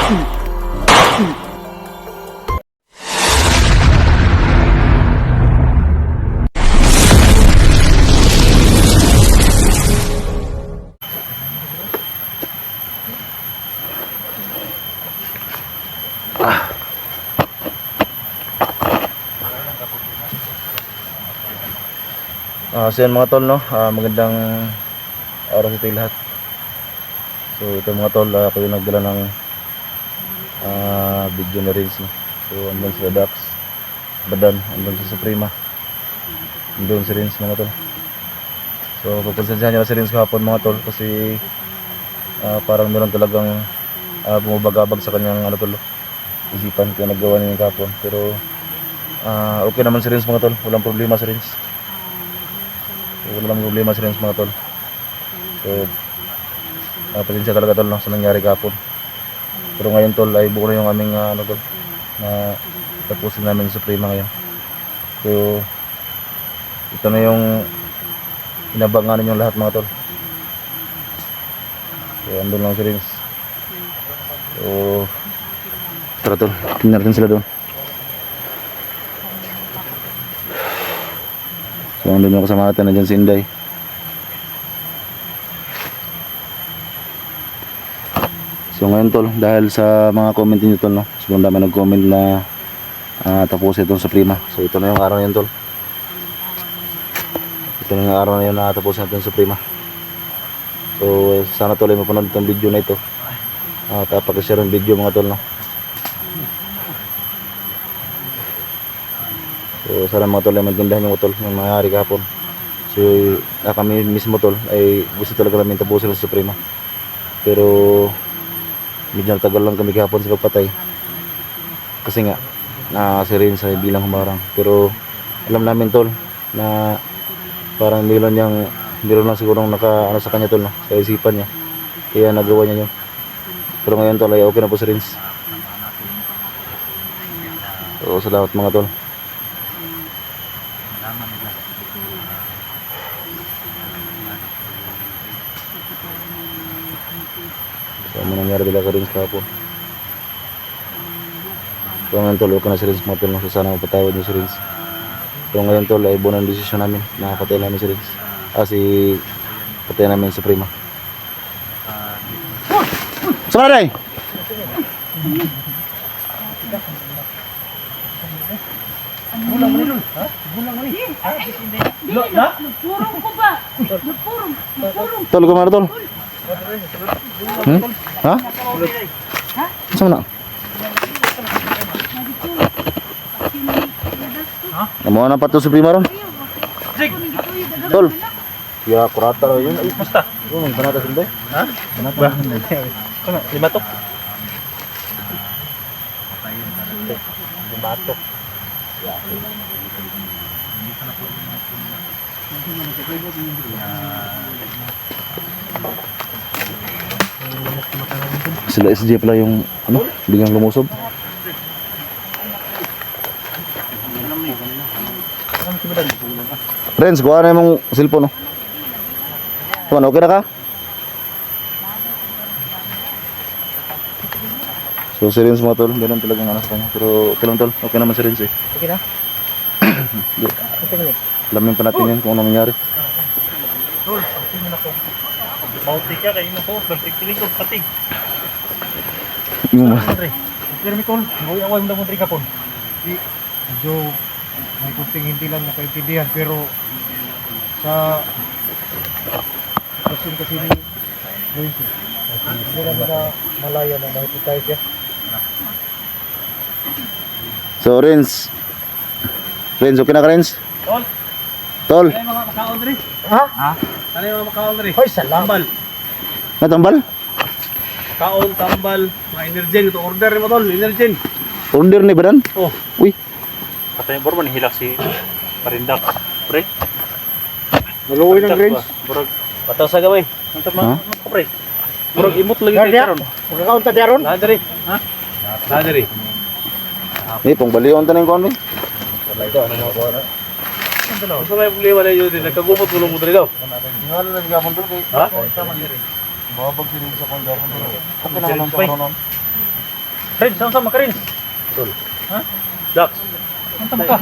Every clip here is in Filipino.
So yan mga tol, no? Magandang araw sa ito lahat. So ito mga tol, ako yung nagdala ng video na rin, no? So andun sila Dax, Badan, andun si Suprema, andun si Rins mga tol. So pagpansensyahan nyo na si Rins kahapon mga tol, kasi parang meron talagang bumabagabag sa kanyang tol, isipan, kaya nagawa niya yung kahapon. Pero okay naman si Rins mga tol, walang problema si Rins. Wala lang problema si Rins mga tol. So pasensya talaga tol, no, sa nangyari kahapon. Pero ngayon tol ay buo na yung aming tol, na tapusin namin sa Suprema ngayon. So ito na yung inabangan ninyong lahat mga tol. So andun lang si Rins. So tara tol, tingnan natin sila doon. So andun yung kasama natin, nandiyan si Inday. So ngayon tol, dahil sa mga comment niyo tol, no, sobrang dami nag-comment na tapusin itong Suprema. So ito na yung araw na yun tol. Ito na yung araw na yun na tapusin natin yung Suprema. So sana tol ay mapanood itong video na ito. Tapag-share yung video mga tol, no. So sana mga tol ay maintindihan yung tol yung nangyari kahapon. So kami mismo tol ay gusto talaga namin tapusin sa Suprema. Pero medyo natagal lang kami kahapon sa pagpatay. Kasi nga si Rins ay bilang humarang. Pero alam namin tol na parang meron lang sigurong naka sa kanya tol, no, sa isipan niya. Kaya nagawa niya yun. Pero ngayon tol ay okay na po si Rins. So salamat mga tol. So ano nangyari bila ka Rins kahapon. So ngayon tol, okay na si Rins mga tol, no? So sana mapatawad niyo si Rins. So ngayon tol ay buo na ang desisyon namin na patay namin si Rins. Patay namin sa Suprema. Sama na Bulang mo rin. Ha? Bulang mo rin. Ha? Nagpurong ko ba? Nagpurong. Tol, kumara tol. Ha? Ha? Sama na. Amo na pa to Suprema ron. Tol. Ya kurata yun. Ay, basta. Yung banata sila. Ha? Banata. Kana 5 to. 5 to. Sila SJ pala yung biglang lumusob. Friends, kuha na yung cellphone, no? Kuha na, okay na ka? So si Rins mga tol, ganun talagang sa kanya. Pero okay lang tol, okay naman si Rins eh. Okay na? Alamin pa natin yan kung anong nangyari. Tol, okay mo na ko. Bauti ka kayo na po, bertiktiling ko patig. Yung Pero mi tol, may awan mo diri kapon. Medyo may kunting hindi lang nakaintindihan, pero sa kasi ni Rins, hindi naman na malaya na nakikita siya. So Rins, okay na ka Rins? Tol! Tol! Ano yung mga makaon rin? Ha? Ano yung mga makaon rin? Hoy, salamat! Natambal? Kaon, tambal, mga energen. Ito order mo tol, energen. Order ni Badan? Oh. Uy! Katanya baru manihilak si Parindak. Pre. Maluwi ng grains. Burag bataw sa gamay. Antag Ha? pre. Burag imot lagi Gardia? tayo karon. Magkakaon ta diaron? Nadiri. Ha? Nadiri. Pong balion ta ning kon ni. Sa may problema na yun din, nagkagumot gulong mo dali daw. Ngalo na gapon tol kay. Ha? Bawabag si Rins sa kon daron. Okay na naman sa karon. Rins, sama ka Rins? Tol. Ha? Dax. Ang tama ka.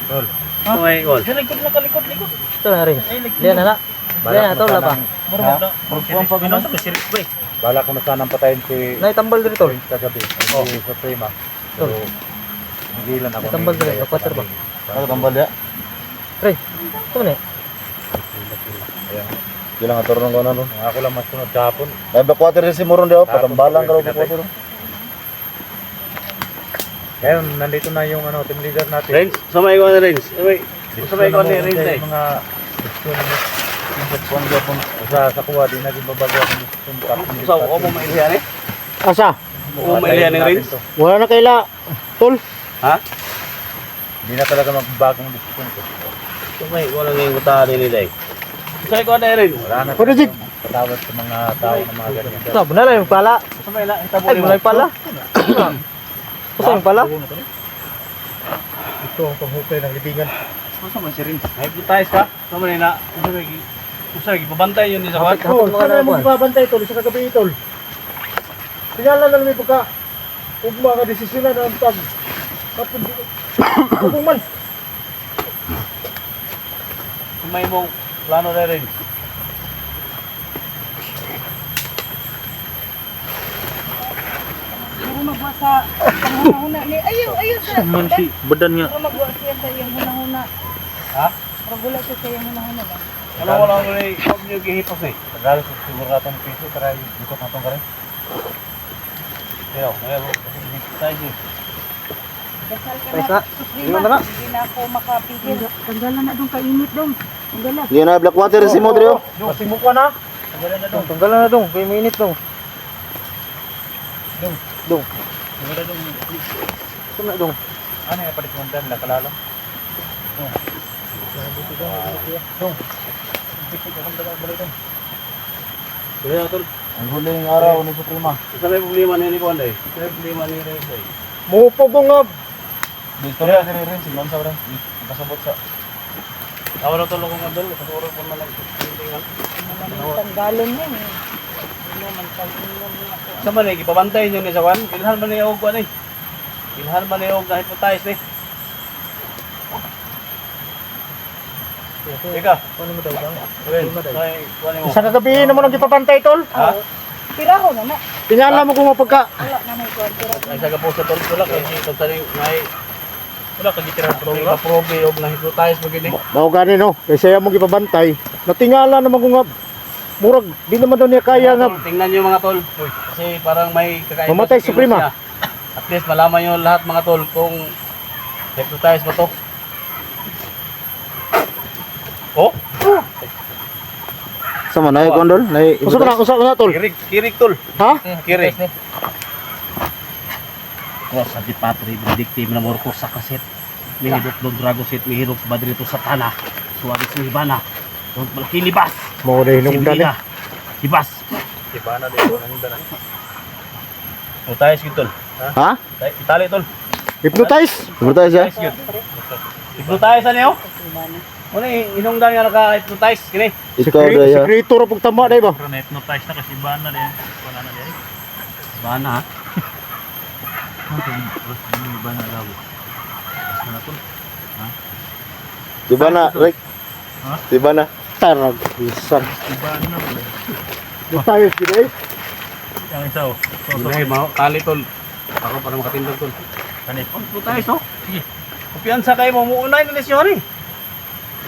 Tol. Ha? Likod na ka, likod. Ito na rin. Diyan na. Diyan na, tol, laba. Marunong na. Marunong pa Pinasa ka sirit ba eh. Bala ko na sanang patayin si Naitambal dito, tol. Prince kagabi. Oh. Si Suprema. Tol. So, nagilan ako. Tambal dito, kapatid ba? Ano tambal ya? Pre, ito na eh. Ayan. Hindi lang aturo ng gano'n. Ako lang mas sunod kahapon. May bakwater rin si Moron diyo. Patambalang ka raw bakwater. Ngayon, nandito na yung team leader natin. Rins, samay ko na Rins. Samay ko na Rins eh. Mga desisyon mo. Yung pagpuan gapon sa kuha, di naging babago ang desisyon. So, o mo mailihan eh? Asa? O mo mailihan ng Rins? Wala na kaila, tol. Ha? Hindi na talaga magbagong desisyon ko. Samay, wala nga yung utahan nila eh. Samay ko na Rins. Wala na. Pero Jig, Patawad sa mga tao na mga ganyan. Sabi na lang yung pala. Samay na, Ay, mulay pala. Gusto yung pala? ito ang panghukay ng libingan. Samay si Rins. Hypnotize ka? Samay na. Usay, babantay yun ni Sawan. Oh, sana mo ibabantay, tol, sa kagabi, tol. Tingala na namin pagka kung mga desisyon na ng pag kapag man. Samay mong plano na Rins. Magwa sa panghuna ni ayaw sa Man si badan nga. magwa siya sa iyang hunahuna. Ha? Magula siya sa iyang hunahuna ba? Wala ko rin. Huwag niyo gihipas eh. Tagal sa siguro natong piso para ikot natong ka rin. Pero, ngayon, tayo dyan. Dasal ka Paisa. na. Suprema. Hindi na ako makapigil. Tanggalan na dong kainit dong. Tanggala. Yan na, Blackwater si Modrio. Pasimok ka na. Tunggalan na dong. Kaya mainit dong. Dong. Ito na dong. Ano yung palikmondan na kalala? Kaya na tol. Ang huling araw ni Suprema. Isa may problema ni Kuan eh. Isa may problema ni Rins eh. Mupo ko nga. Dito rin, si Rin, sinon sa rin. Nakasabot sa... Ako na tol akong adol. Kasuro ko man nagtintingan. Tanggalan niya eh. Ano man tanggalan niya ako. Sa man eh, ipabantay nyo ni Sawan. Ilhan man niya og Kuan eh. Ilhan man niya og na-hypnotize eh. Ika. Ano mo daw bang? Well, may Kuan mo. Sa kagabi naman ang ipapantay, tol. Ha? Piraho na na. Tingala mo kung mapagka. Wala na may kuwan. Ay saga po sa tol wala kay si tol tani may wala ka gitiran probe. Probe og na-hypnotize mo gini. Mao gani no. Kaya siya mong ipapantay. Natingala naman ko nga. Murag, di naman daw niya kaya nga. Tingnan niyo mga tol. Kasi parang may kakaiba. Mamatay sa kilos Suprema. niya. At least malaman niyo lahat mga tol kung hypnotize ba to. Oh, Sama na yung kondol? Usap na, tol. kirig tol. Ha? Kirig. Cross at di patri benedictive na morko sa kaset. Mihidot don drago set mihirok badrito sa tana. Suwagis ni Hibana. Don malaki libas. Mao na hinungdan eh. Libas. Hibana din hinungdan. Utayos gid tol. Ha? Itali tol. Hypnotize. Bertanya siya? Utayos gid. Hypnotize ano? Ano hinungdan nga naka-hypnotize kini? Ikaw na ya. Sekreto ra pug tama dai ba? Pero na-hypnotize na kasi Hibana din. Hibana din. Hibana ha? Hibana daw. Ano tol? Diba na, Rick? Ha? Diba na? Tarag bisan. Hibana wala. Hypnotize gid eh. Yang isa oh. Sige, mau tali tol. Ako para makatindog tol. Kanit. Oh, tayo so. Sige. Kumpiyansa kayo mo muunay ni Lesion eh.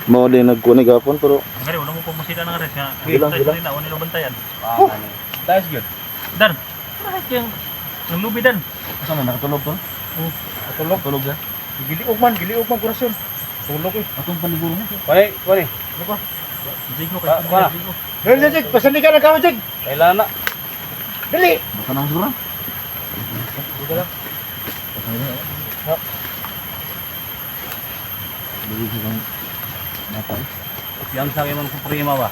Mau din nagkunig hapon pero Ngari, wala mo pumusita na nga rin. Bilang, bilang. Na, wala bantayan. Tayo good. Dan, bakit yung lubi dan? asa man nakatulog to? Tulog. Tulog ya. Giliog man kurasyon. Tulog eh. Atong paniguro na. Kuani. Jigo Ah, wala. Jigo. Dali, Jig. Pasandi ka na kamo, Jig. Kailan na. Dali. Baka nang sura. Dili siya kang matay. Kumpiyansa kayo man kung prima ba.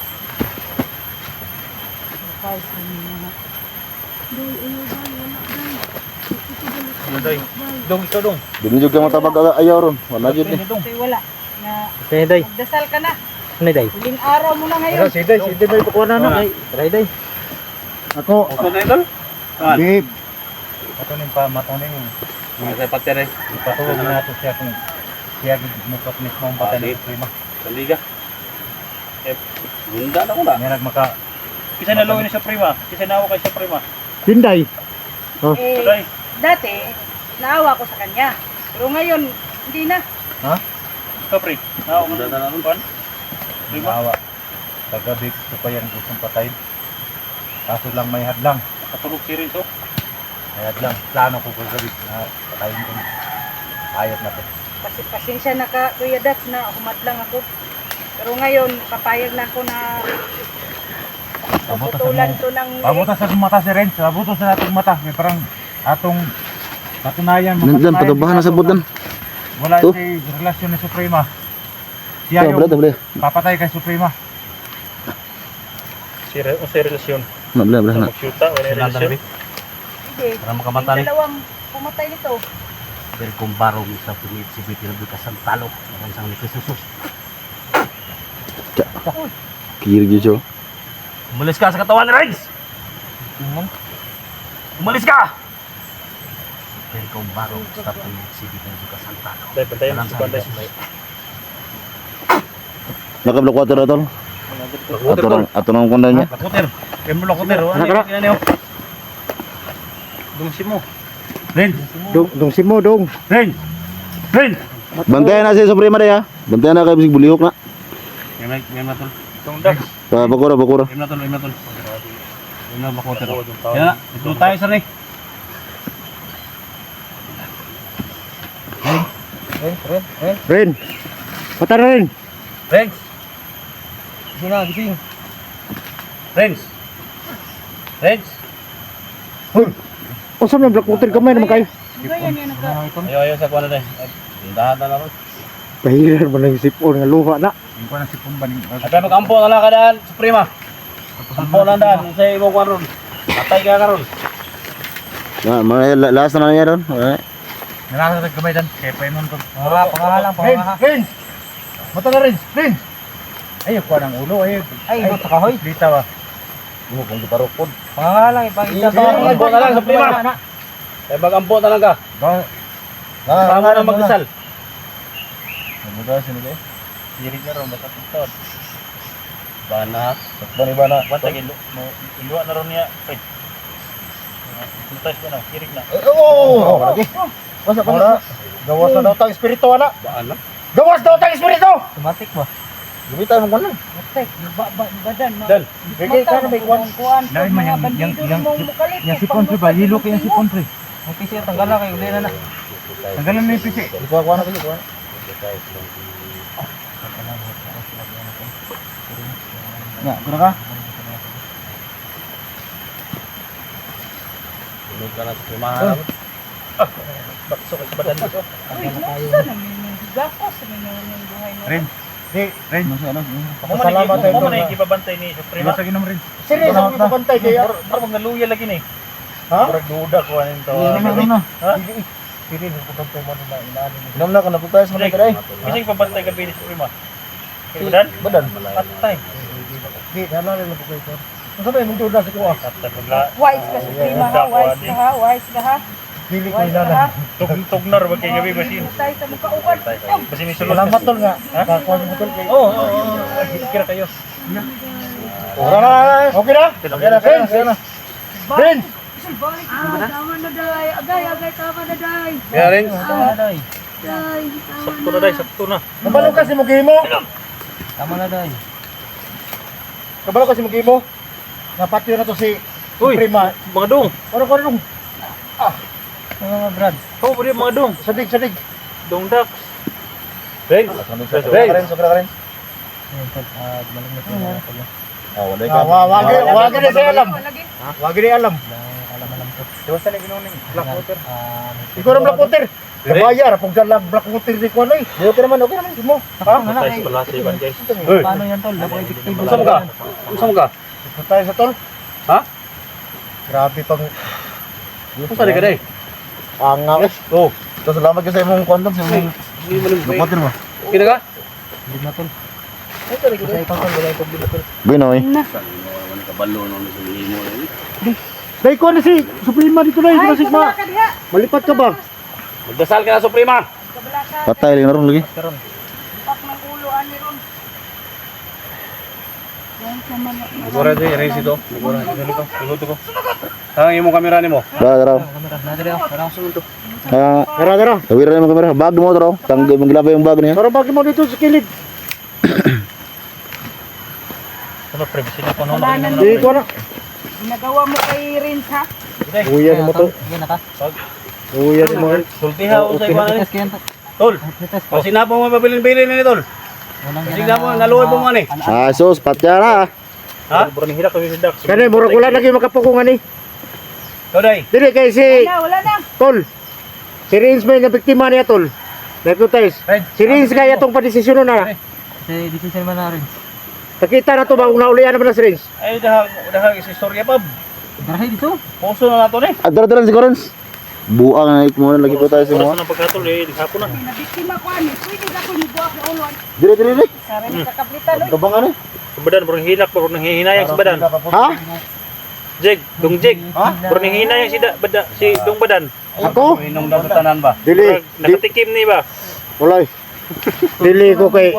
Ano day? Dong ito dong. Dili jud ka matabag ayaw ron. Wala jud ni. Kasi wala. Nga, Kaya day. magdasal ka na. Ano day? Huling araw mo na ngayon. Sige, may pakuha na. Wala. Try day. Ako, Okay na ito? Ah, babe. Matunin pa, matunin yung Sa pagtere. ipatulog na nato siya kung siya mukot mismo ang patay ng Suprema. Saliga. Bunda na ko na. May nagmaka Kisa nalawin ni Suprema. Kisa nawa kay Suprema. Hinday. Eh, Tuloy. dati, naawa ko sa kanya. Pero ngayon, hindi na. Ikaw, pre. Nawa mo Bunda na nun. Kuan? Suprema. Nawa. Kagabi ko pa yan gustong patayin. Kaso lang may hadlang. Katulog si Renzo. May hadlang. Plano ko kagabi na patayin ko. Ayot na to. Pasensya na ka, Kuya Dax, na humadlang ako. Pero ngayon, papayag na ako na putulan to ng Pabutas sa mata si Renz. Pabutas sa ating mata. May parang atong patunayan. Dan patubahan na sa budan. Wala To. si relasyon ni Suprema. Siya Tabla, yung tabla. papatay kay Suprema. O sa relasyon. Tabla, tabla na. Magsyuta. Wala yung relasyon. Hindi. Para makamata Yung ni. dalawang pumatay nito. Dari kumbaro sa pinit si Bitin Bukasan talo. Ang sang ni Krisus. Kiri gitu. Umalis ka sa katawan ni Reigns! Umalis ka! Dari kumbaro sa pinit si Bitin Bukasan talo. Dahil pantayin. Ang sang Pantayin. ni Nakablock water atol. Ato nang kondan niya. Lakuter. Kaya mo lakuter. Ano Anak, anak. yung niyo? Dungsi mo. Reigns! Dong simo dong. Reigns! Reigns! Bantayan na si Suprema day ha. Bantayan na kay bisig bulihok na. Yan na tol. Itong Dax. Bakura, bakura. Yan na tol. Yan na tol. Yan na lakuter. Yan na. Ito tayo sa Reigns. Ren. Mata Ren. Reigns! Gising na, gising. Reigns! Reigns! O sa black water kamay naman kayo. Ganyan yan naka. Ayaw sa kuwan na dahil. Tindahan na naman. Pahiran mo ng sipon nga luha na. Hindi ko na sipon ba ni. At mag-ampo na lang ka daan, Suprema. Ampo lang daan, sa ibang kuwan ron. Patay ka ka ron. Na, mga last na niya doon. Nalasa sa kamay dan. Kaya pa yun to. Pangalan, pangalan. Ren. Mata na Ren. Ren. Ayaw ko ng ulo. Ay, ito kahoy. Dita ba? Mo kung diparokod. Pangalan, ipangita. Ampo na lang, Suprema. Kaya mag-ampo na lang ka. Sama na magdasal. Muda sini deh. Dirig na ron. Batak ito. Bana. Sakban iba na. Bantag iluwa na ron niya. Ay. Tutas ko na. Dirig na. Oh, lagi. Masa pa. Gawas na daw tang espiritu ana. Bana. Gawas daw tang espiritu. Automatic ba? Gumita mo lang. Matek, badan. Dan. Bigay ka na may kuwan. Kuan. Lain man Mga yang- bandido yang- mong mukalit. Yang sipon pre ba? Hilo kaya yang sipon pre. Okay sir, tanggalan kayo. Uli na. Tanggalan na yung pisi. Ikuha ko na kasi kuha. Ya, kuna ka? Tulog ka na, Suprema. Bakso sa badan ko. Uy, nasa namin yung gakos sa yung buhay mo. Ren. Di, Ren. Pasalamat tayo mo doon, na ha? ikibabantay ni Suprema. Basta ginom Ren. Seryoso Salamat na. bantay kaya. Bro, magnaluya lagi ni. Ha? Murag duda ko anin to. Ano na? Ha? Pili ko bantay mo na inaano ni. Inom na ka na putayas mo na Sige. kiray. Kasi ipabantay ka ni Suprema. Kaya badan? Badan. Atay. Di, nalala lang ko kayo. Ano sabi mong duda sa kuha? Atay pagla. Wise ka, Suprema ha. Wise ka ha. Pili ko Wise ka inana. ha. Tugnar ba kay gabi basin? Tayo sa mukha uwan. Kasi ni sulod. Salamat tol nga. Kakuha mo tol kayo. Oo, oo, oo. Kira kayo. Okay na? Okay na, friends. Friends. Tama na day. Agay, tama na day. Kaya rin. Day, Sakto na dai, sakto na. Kabalo kasi mo mo. Tama na dahil. Kabalo kasi mo mo. Napatyo na to si Uy, Prima. mga dong. Ano ko rin? Mga brad. Oo, oh, mga dong. Sadig. Dong Dax. Ren. Ren, sobra ka rin. Ah, wala ka. Wagi na siya alam. Lagi. Wagi na alam. Alam ko. Diba sa naginaw ng black water? Ikaw ng black water. Kabayar, pag dala black water di ko ano eh. Okay naman, okay naman. Mo. Ha? Patay sa pala sa iban guys. Paano yan tol? Usam ka. Usam ka. Ito tayo sa tol. Ha? Grabe tong Usali ka dahil. Angang. Oh. So, salamat ka sa imong content, sa imong Hindi mo lang. water mo. Kina ka? Binoy. Na. Wala kabalo nung sa himo. Dahil ko na si Suprema dito na, Ay, si kabala ka diha. Malipat ka ba? Magdasal ka na, Suprema. Kabala ka. Patay lang na ron lagi. Pak ng ulo ani ron. Yan sa mga. Siguro di, race ito. Siguro, ito ko. Hangin mo kamera ni mo. Tara. Tara. Tawiran mo kamera. Bag mo tara. Tanggay mo gilabay yung bag niya. Tara, bakit mo dito sa kilid? Ano, privacy na po. Kasalanan Di ko mo. na. Ginagawa mo kay Rins ha. Uyan mo to. Uyan mo. Sultiha o sa iba na ni. Tol, o sinapa mo mabilin-bilin ni Tol. Sinapa mo, naluoy po mo ni. Ah, sus, patya na. Ha? Burang hilak kami si Dax. Kani, murag wala lagi makapukungan ni. Today. Dili kay si Wala na. Tol. Si Rins may nabiktima niya Tol. Nagtutay. Si Rins kaya itong padesisyon na. Decision man na rin. Nakita na to ba kung naulian naman na si Rins? Ay, daha si istorya pa. Darahay dito. Puso na nato ni. Adara-dara si Corens. Buang na ik mo na lagi po tayo sa Oras mo. na pagkatol eh, hapon na. Nabiktima ko ani. Pwede ka ko nibuak na ulo. Dire. Sara ni kakablitan oy. Kabangan eh. Badan, burang hilak, burang nanghihinayang si Badan. Ha? Jeg, Dong Jeg. Burang nanghihinayang si Dong Badan. Ako? Inom daw sa tanan ba? Dili. Nakatikim ni ba? Walay. Dili ko kay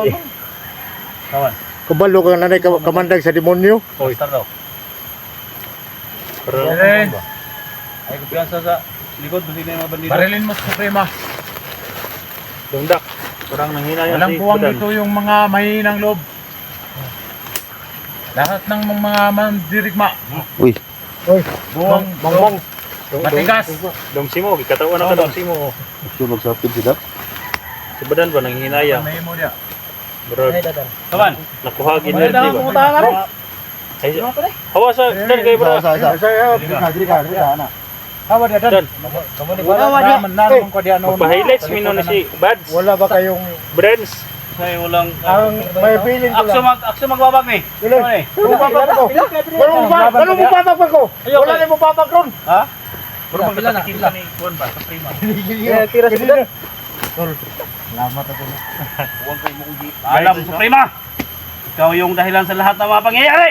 Kawan. kabalo ka nanay kamandag sa demonyo. Master daw. Pero, Ay, kumpiyansa sa likod. Hindi na yung mga bandido. barilin mo Suprema. Dong Dak. Burang nanghihinayang Walang si buwang Badan. dito yung mga mahihinang loob. Lahat ng mga mandirigma. Uy. Buwang, Bongbong. matigas. Dong Simo, katawan na ka Dong Simo. Ito magsapid sila. Si Badan ba nanghihinayang? May mo dia. Bro, Kawan. nakuhagin na Wala na di ba? pumunta ka rin. Ay, hawa sa dan kay bro. Dili ka na. Awa dia dan. Wala dia. Naman ko dia Magpa-highlights mino ni si Bads. Wala ba kayong Brands. Say ulang. ang may feeling ko lang. Akso magbabag ni. Dili. Ano ni? Pupapag ko. Ano mo papag ko? Wala na mo papag ron. Ha? Bro, magkatikim sa ni Juan ba? Sa prima. Tira sa bidan. Alam Suprema. Ikaw yung dahilan sa lahat ng mga pangyayari.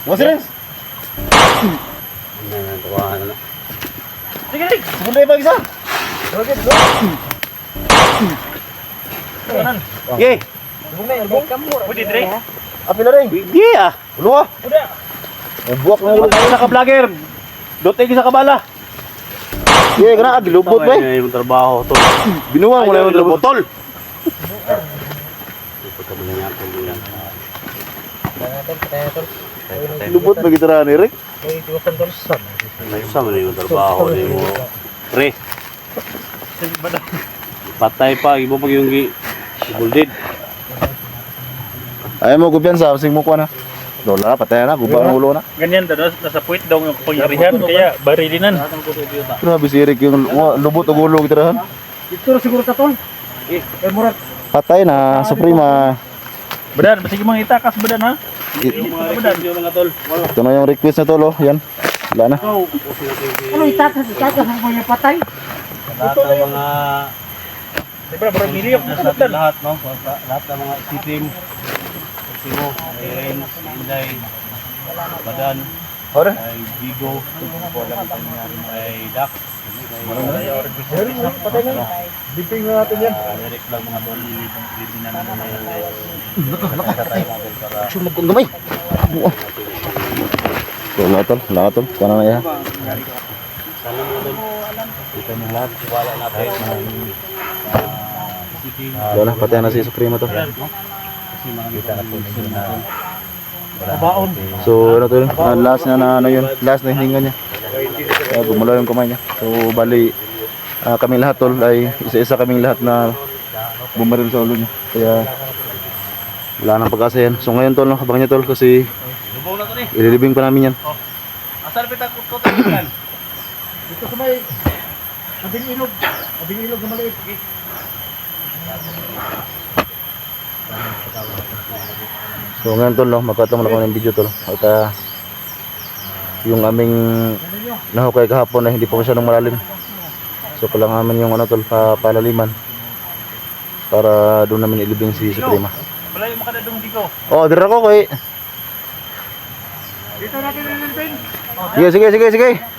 What's this? Sige, sige. Bunda ba isa? Ye. Pwede, Dre. Api na rin. Yeah. Ulo ah. Buwak na ulo. Sa ka-vlogger. Dote sa kabala. Ye, kana gilubot ba? Ay, yung trabaho to. Binuwang mo na yung lubot. Tol. Lubot ba kita ni Rick? Sama na yung trabaho ni mo. Re. Patay pa, ibo pag yung buldid. Ayaw mo kumpiyansa, sing mo ko na. Lola, patay na, gubang ang ulo na. Ganyan daw, nasa puwit daw yung pangyarihan, kaya barilinan. Grabe si Rick yung lubot o gulo kita rin. Ito siguro tatol. Eh, murag. Patay na, Suprema. Badan, sige mga itakas Badan ha. Yung mga review mga tol. Ito na yung request na tolo, yan. Wala na. Ano itatas ang kuya patay? Lahat ng mga Diba, bro, miliyok na sa Badan. lahat no, lahat ng mga sitim. Simo, Eren, Inday, Badan, ay Bigo, ay Dak. Biping na natin yan. Direct lang mga tol, hindi na naman ngayon guys. Sumag kong gamay. Wala tol, wala tol. Kaya na yan. Sana mga tol, kita niyo lahat, wala natin sitim. Wala, patay na si Suprema to. Kasi makikita na po ninyo na Kabaon. So, ano tol, last na ano yun, last na hininga niya. Gumalaw yung kamay niya. So, bali, kaming lahat tol, ay isa-isa kaming lahat na bumaril sa ulo niya. Kaya, wala nang pag-asa yan. So, ngayon tol, habang niya tol, kasi Lubong na to ni. ililibing pa namin yan. Asal pitang kututulan. Dito sa may abing ilog. Abing ilog na maliit. So ngayon tol, no, magkatama na kami ng video tol. At yung aming nahukay kahapon na hindi pa masyadong malalim. So kailangan namin yung ano tol, palaliman. Para doon namin ilibing si Suprema. Wala yung makadadong di ko. Oh, dira ko kay. Dito natin nililipin. Sige, sige, sige, sige.